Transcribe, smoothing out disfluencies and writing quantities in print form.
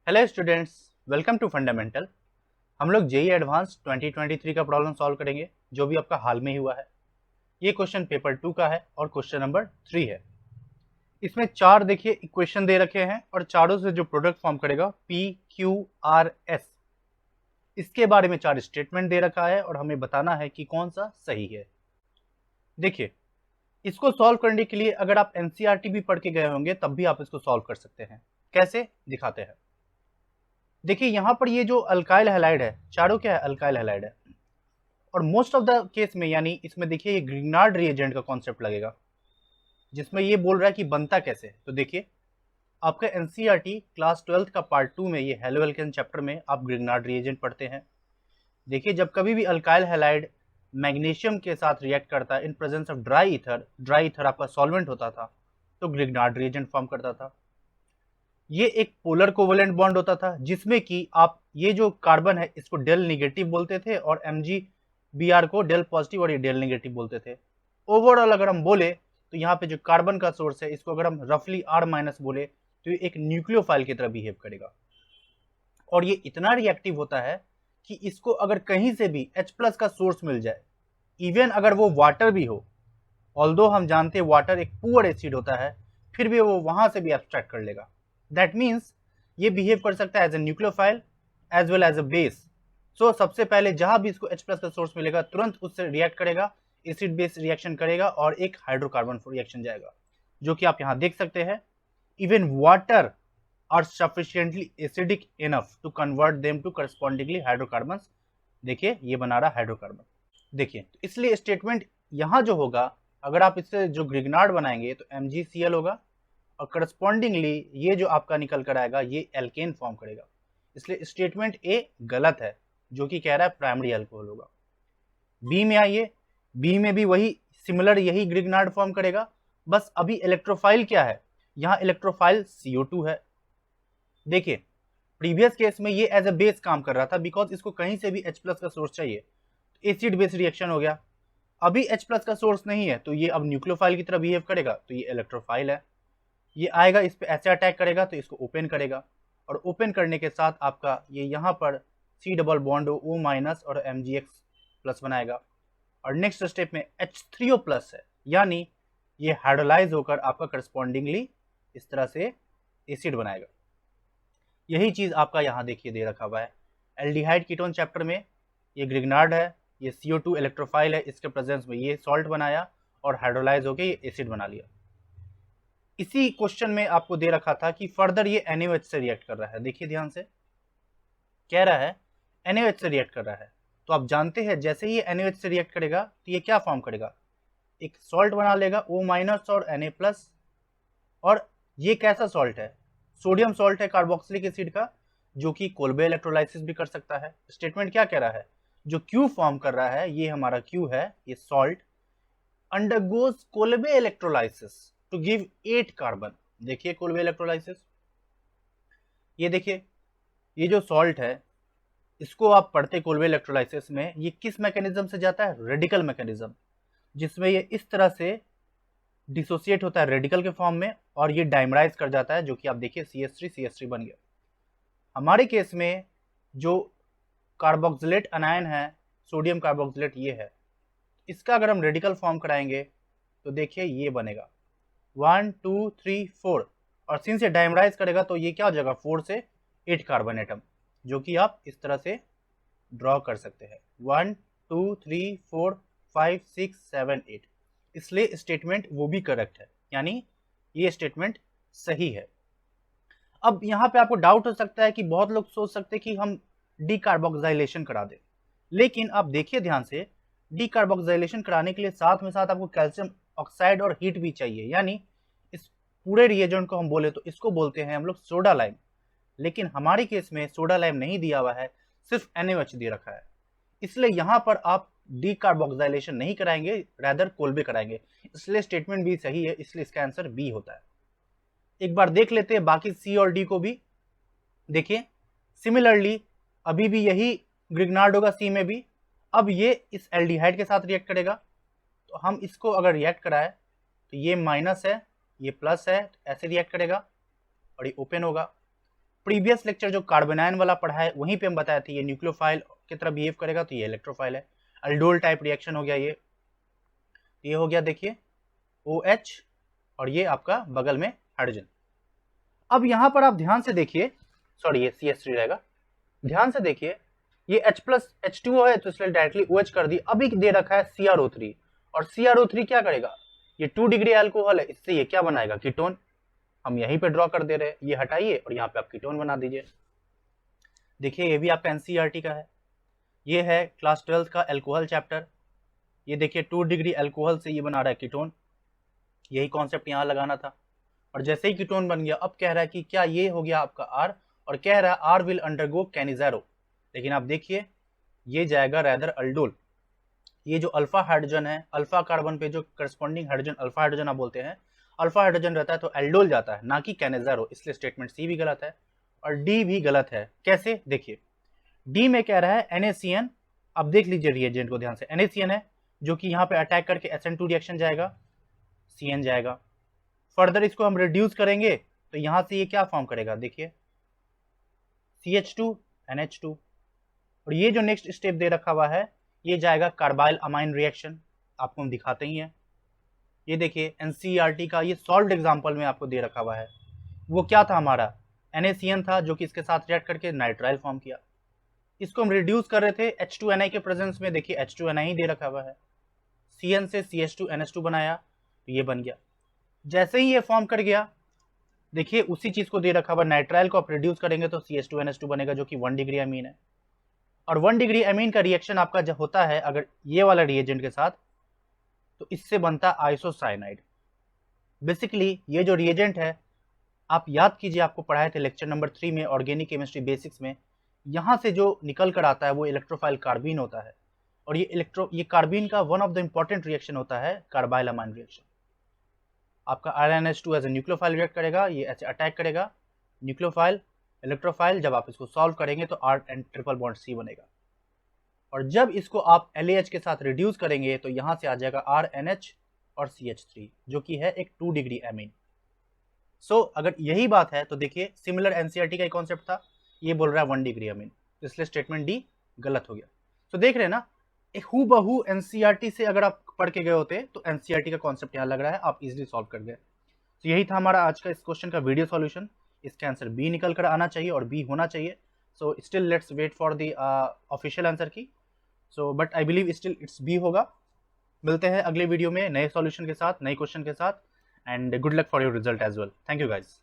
Hello students, welcome to fundamental. हम लोग JEE advance 2023 का प्रॉब्लम सॉल्व करेंगे जो भी आपका हाल में ही हुआ है। ये क्वेश्चन पेपर 2 का है और क्वेश्चन नंबर 3 है। इसमें चार देखिए इक्वेशन दे रखे हैं और चारों से जो प्रोडक्ट फॉर्म करेगा पी क्यू आर एस, इसके बारे में चार स्टेटमेंट दे रखा है और हमें बताना है कि कौन सा सही है। देखिए, इसको सॉल्व करने के लिए अगर आप एनसीईआरटी भी पढ़ के गए होंगे तब भी आप इसको सॉल्व कर सकते हैं। कैसे दिखाते हैं, देखिए यहाँ पर ये जो अल्काइल हैलाइड है, चारों क्या है, अल्काइल हैलाइड है। और मोस्ट ऑफ द केस में यानी इसमें देखिए ये ग्रिग्नार्ड रिएजेंट का कॉन्सेप्ट लगेगा, जिसमें ये बोल रहा है कि बनता कैसे। तो देखिए आपका एनसीईआरटी क्लास 12th का पार्ट 2 में ये हेलो एल्केन चैप्टर में आप ग्रिग्नार्ड रिएजेंट पढ़ते हैं। देखिए जब कभी भी अल्काइल हैलाइड मैग्नीशियम के साथ रिएक्ट करता है in presence of dry ether आपका सॉल्वेंट होता था तो ग्रिग्नार्ड रिएजेंट फॉर्म करता था। ये एक पोलर कोवेलेंट बॉन्ड होता था जिसमें कि आप ये जो कार्बन है इसको डेल निगेटिव बोलते थे और MgBr को डेल पॉजिटिव और ये डेल निगेटिव बोलते थे। ओवरऑल अगर हम बोले तो यहाँ पे जो कार्बन का सोर्स है इसको अगर हम रफली R- बोले तो ये एक न्यूक्लियोफाइल की तरह बिहेव करेगा और ये इतना रिएक्टिव होता है कि इसको अगर कहीं से भी H+ का सोर्स मिल जाए, इवन अगर वो वाटर भी हो, ऑल्दो हम जानते हैं वाटर एक पुअर एसिड होता है, फिर भी वो वहां से भी एब्स्ट्रैक्ट कर लेगा। दैट मीन्स ये बिहेव कर सकता है as a nucleophile as well as a base. So सबसे पहले जहां भी इसको H+ का सोर्स मिलेगा तुरंत उससे रिएक्ट करेगा, एसिड बेस रिएक्शन करेगा और एक हाइड्रोकार्बन रिएक्शन जाएगा, जो कि आप यहां देख सकते हैं। Even water are sufficiently acidic enough to convert them to correspondingly hydrocarbons. देखिए ये बना रहा हाइड्रोकार्बन। देखिए तो इसलिए स्टेटमेंट यहां जो होगा, अगर आप इससे जो ग्रिग्नार्ड बनाएंगे तो MgCl होगा और करस्पॉन्डिंगली ये जो आपका निकल कर आएगा ये एल्केन फॉर्म करेगा। इसलिए स्टेटमेंट ए गलत है, जो कि कह रहा है प्राइमरी अल्कोहल होगा। बी में आइए, बी में भी वही सिमिलर यही ग्रिग्नार्ड फॉर्म करेगा, बस अभी इलेक्ट्रोफाइल क्या है, यहाँ इलेक्ट्रोफाइल CO2 है। देखिए प्रीवियस केस में ये एज ए बेस काम कर रहा था बिकॉज इसको कहीं से भी H+ का सोर्स चाहिए, एसिड बेस रिएक्शन हो गया। अभी H+ का सोर्स नहीं है तो ये अब न्यूक्लियोफाइल की तरह बिहेव करेगा, तो ये इलेक्ट्रोफाइल है। ये आएगा इस पे ऐसे अटैक करेगा तो इसको ओपन करेगा और ओपन करने के साथ आपका ये यहाँ पर C डबल बॉन्ड O- और Mgx+ बनाएगा और नेक्स्ट स्टेप में H3O+ है, यानी ये हाइड्रोलाइज होकर आपका करस्पॉन्डिंगली इस तरह से एसिड बनाएगा। यही चीज आपका यहाँ देखिए दे रखा हुआ है एल्डिहाइड कीटोन चैप्टर में। ये ग्रिग्नार्ड है, ये CO2 इलेक्ट्रोफाइल है, इसके प्रेजेंस में ये सॉल्ट बनाया और हाइड्रोलाइज होकर ये एसिड बना लिया। इसी क्वेश्चन में आपको दे रखा था कि फर्दर ये NaOH से रिएक्ट कर रहा है। देखिए ध्यान से कह रहा है NaOH से रिएक्ट कर रहा है, तो आप जानते हैं जैसे ही ये NaOH से रिएक्ट करेगा तो ये क्या फॉर्म करेगा, एक सॉल्ट बना लेगा O- और Na+। और ये कैसा सॉल्ट है, सोडियम सॉल्ट है कार्बोक्सिलिक एसिड का, जो कि कोल्बे इलेक्ट्रोलाइसिस भी कर सकता है। स्टेटमेंट क्या कह रहा है, जो Q फॉर्म कर रहा है ये हमारा Q है, ये salt undergoes Kolbe electrolysis to give 8 कार्बन। देखिए कोल्बे इलेक्ट्रोलाइसिस, ये देखिए ये जो सॉल्ट है इसको आप पढ़ते कोल्बे इलेक्ट्रोलाइसिस में, ये किस मैकेनिज्म से जाता है, रेडिकल मैकेनिज्म, जिसमें ये इस तरह से डिसोसिएट होता है रेडिकल के फॉर्म में और ये डाइमराइज कर जाता है, जो कि आप देखिए CH3 बन गया। हमारे केस में जो कार्बोक्सिलेट अनायन है, सोडियम कार्बोक्सिलेट ये है, इसका अगर हम रेडिकल फॉर्म कराएंगे तो देखिए ये बनेगा 1 2 3 4 और सिंस ये डाइमराइज करेगा तो ये क्या हो जाएगा 4 से 8 कार्बन एटम, जो कि आप इस तरह से ड्रॉ कर सकते हैं 1 2 3 4 5 6 7 8। इसलिए स्टेटमेंट वो भी करेक्ट है, यानी ये स्टेटमेंट सही है। अब यहाँ पे आपको डाउट हो सकता है कि बहुत लोग सोच सकते हैं कि हम डीकार्बोक्सिलेशन करा दें, लेकिन आप देखिए ध्यान से डीकार्बोक्सिलेशन कराने के लिए साथ में साथ आपको कैल्शियम ऑक्साइड और हीट भी चाहिए, यानी इस पूरे रिएजेंट को हम बोले तो इसको बोलते हैं हम लोग सोडा लाइम। लेकिन हमारे केस में सोडा लाइम नहीं दिया हुआ है, सिर्फ NaOH दे रखा है, इसलिए यहां पर आप डीकार्बोक्सिलेशन नहीं कराएंगे, रादर कोल्बे कराएंगे। इसलिए स्टेटमेंट भी सही है, इसलिए इसका आंसर बी होता है। एक बार देख लेते हैं बाकी सी और डी को भी। देखिए सिमिलरली अभी भी यही ग्रिग्नार्ड होगा सी में भी। अब ये इस एल्डिहाइड के साथ रिएक्ट करेगा, तो हम इसको अगर रिएक्ट कराए तो ये माइनस है ये प्लस है, तो ऐसे रिएक्ट करेगा और ये ओपन होगा। प्रीवियस लेक्चर जो कार्बोनाइन वाला पढ़ा है वहीं पे हम बताए थे ये न्यूक्लियोफाइल की तरह बिहेव करेगा, तो ये इलेक्ट्रोफाइल है। अल्डोल टाइप रिएक्शन हो गया ये हो गया देखिए OH और ये आपका बगल में हाइड्रोजन। अब यहां पर आप ध्यान से देखिए, सॉरी ये CH3 रहेगा, ध्यान से देखिए ये H+H2O है तो इसलिए डायरेक्टली OH कर दी। अभी दे रखा है CrO3 और CrO3 क्या करेगा, ये 2 डिग्री अल्कोहल है, इससे ये क्या बनाएगा कीटोन। हम यहीं पे ड्रॉ कर दे रहे हैं, ये हटाइए और यहाँ पे आप कीटोन बना दीजिए। देखिए ये भी आपका NCERT का है, ये है क्लास 12 का अल्कोहल चैप्टर। ये देखिए 2 डिग्री अल्कोहल से ये बना रहा है कीटोन, यही कॉन्सेप्ट यहाँ लगाना था। और जैसे ही कीटोन बन गया अब कह रहा है कि क्या ये हो गया आपका R, और कह रहा है R विल अंडरगो कैनिज़ेरो, लेकिन आप देखिए ये जाएगा रैदर अल्डोल। ये जो अल्फा हाइड्रोजन है, अल्फा कार्बन पे जो करस्पॉन्डिंग हाइड्रोजन अल्फा हाइड्रोजन आप बोलते हैं, अल्फा हाइड्रोजन रहता है तो एल्डोल जाता है, ना कि कैनिज़ेरो, इसलिए स्टेटमेंट सी भी गलत है और डी भी गलत है। कैसे, देखिए डी में कह रहा है NaCN, अब देख लीजिए रिएजेंट को ध्यान से, NaCN है जो कि यहाँ पे अटैक करके SN2 रिएक्शन जाएगा, CN जाएगा। फर्दर इसको हम रिड्यूस करेंगे तो यहाँ से ये क्या फॉर्म करेगा, देखिए CH2 NH2, और ये जो नेक्स्ट स्टेप दे रखा हुआ है ये जाएगा कार्बाइल अमाइन रिएक्शन, आपको हम दिखाते ही हैं। ये देखिए NCERT का ये सॉल्व्ड एग्जांपल में आपको दे रखा हुआ है। वो क्या था हमारा NaCN था जो कि इसके साथ रिएक्ट करके नाइट्राइल फॉर्म किया। इसको हम रिड्यूस कर रहे थे H2Ni के प्रेजेंस में, देखिए H2Ni ही दे रखा हुआ है, CN से CH2 NH2 बनाया तो ये बन गया। जैसे ही ये फॉर्म कर गया देखिए उसी चीज को दे रखा हुआ नाइट्राइल को आप रिड्यूस करेंगे तो CH2 NH2 बनेगा जो कि 1 डिग्री अमीन है। और 1 डिग्री अमीन का रिएक्शन आपका जब होता है अगर ये वाला रिएजेंट के साथ तो इससे बनता है आइसोसाइनाइड। बेसिकली ये जो रिएजेंट है आप याद कीजिए, आपको पढ़ाए थे लेक्चर नंबर 3 में ऑर्गेनिक केमिस्ट्री बेसिक्स में, यहाँ से जो निकल कर आता है वो इलेक्ट्रोफाइल कार्बीन होता है, और ये कार्बीन का one of the important reaction होता है कार्बाइल अमाइन रिएक्शन। आपका RnH2 as a nucleophile react करेगा, ये ऐसे अटैक करेगा न्यूक्लियोफाइल इलेक्ट्रोफाइल, जब आप इसको सॉल्व करेंगे तो R and triple bond C बनेगा, और जब इसको आप LAH के साथ रिड्यूस करेंगे तो यहाँ से आ जाएगा RNH और CH3 जो कि है एक 2 डिग्री एमीन। सो अगर यही बात है तो देखिए सिमिलर NCERT का एक कॉन्सेप्ट था, ये बोल रहा है 1 डिग्री अमीन, तो इसलिए स्टेटमेंट डी गलत हो गया। तो देख रहे हैं ना, हूबहू NCERT से अगर आप पढ़ के गए होते तो NCERT का कॉन्सेप्ट यहाँ लग रहा है, आप इजीली सॉल्व कर गए। तो यही था हमारा आज का इस क्वेश्चन का वीडियो सॉल्यूशन। इसका आंसर बी निकल कर आना चाहिए और बी होना चाहिए। So still let's wait for the official answer की। So but I believe still it's B होगा। मिलते हैं अगले वीडियो में नए सॉल्यूशन के साथ, नए क्वेश्चन के साथ, and good luck for your result as well. Thank you guys.